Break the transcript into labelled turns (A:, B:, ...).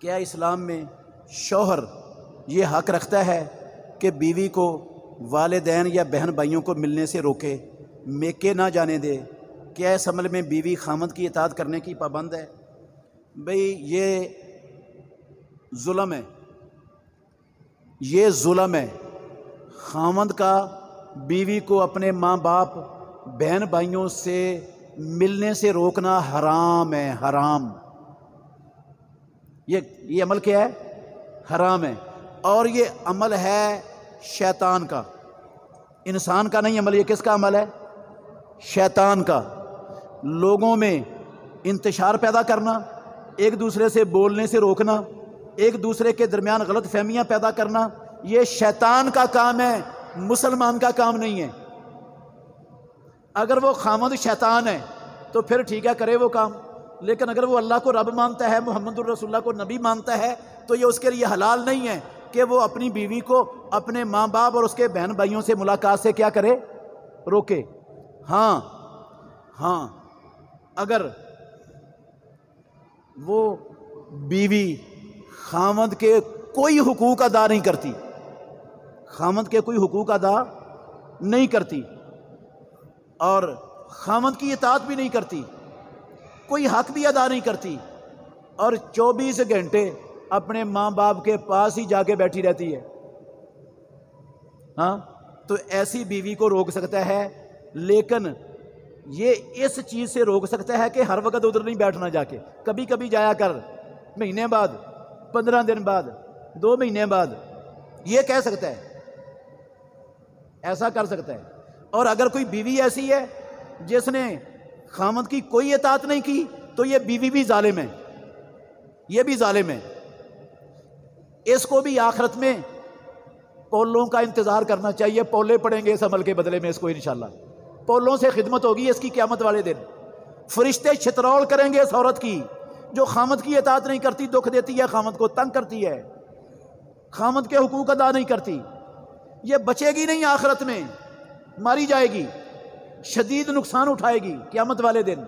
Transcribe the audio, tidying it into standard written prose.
A: کیا اسلام میں شوہر یہ حق رکھتا ہے کہ بیوی کو والدین یا بہن بھائیوں کو ملنے سے روکے، میکے نہ جانے دے؟ کیا اس عمل میں بیوی خامند کی اطاعت کرنے کی پابند ہے؟ بھئی یہ ظلم ہے، یہ ظلم ہے۔ خامند کا بیوی کو اپنے ماں باپ بہن بھائیوں سے ملنے سے روکنا حرام ہے، حرام۔ یہ عمل کیا ہے؟ حرام ہے، اور یہ عمل ہے شیطان کا، انسان کا نہیں عمل۔ یہ کس کا عمل ہے؟ شیطان کا۔ لوگوں میں انتشار پیدا کرنا، ایک دوسرے سے بولنے سے روکنا، ایک دوسرے کے درمیان غلط فہمیاں پیدا کرنا، یہ شیطان کا کام ہے، مسلمان کا کام نہیں ہے۔ اگر وہ خامد شیطان ہے تو پھر ٹھیک ہے، کرے وہ کام، لیکن اگر وہ اللہ کو رب مانتا ہے، محمد الرسول اللہ کو نبی مانتا ہے، تو یہ اس کے لیے حلال نہیں ہے کہ وہ اپنی بیوی کو اپنے ماں باپ اور اس کے بہن بھائیوں سے ملاقات سے کیا کرے؟ روکے۔ ہاں اگر وہ بیوی خامد کے کوئی حقوق ادا نہیں کرتی، خامد کے کوئی حقوق ادا نہیں کرتی اور خامد کی اطاعت بھی نہیں کرتی، کوئی حق بھی ادا نہیں کرتی، اور 24 گھنٹے اپنے ماں باپ کے پاس ہی جا کے بیٹھی رہتی ہے، تو ایسی بیوی کو روک سکتا ہے، لیکن یہ اس چیز سے روک سکتا ہے کہ ہر وقت ادھر نہیں بیٹھنا، جا کے کبھی کبھی جایا کر، مہینے بعد، 15 دن بعد، 2 مہینے بعد، یہ کہہ سکتا ہے، ایسا کر سکتا ہے۔ اور اگر کوئی بیوی ایسی ہے جس نے خامد کی کوئی اطاعت نہیں کی تو یہ بیوی بھی ظالم ہے، یہ بھی ظالم ہے۔ اس کو بھی آخرت میں پولوں کا انتظار کرنا چاہیے، پولے پڑیں گے اس عمل کے بدلے میں، اس کو انشاءاللہ پولوں سے خدمت ہوگی اس کی قیامت والے دن۔ فرشتے چھترول کریں گے اس عورت کی جو خامد کی اطاعت نہیں کرتی، دکھ دیتی ہے، خامد کو تنگ کرتی ہے، خامد کے حقوق ادا نہیں کرتی، یہ بچے گی نہیں، آخرت میں ماری جائے گی، شدید نقصان اٹھائے گی قیامت والے دن۔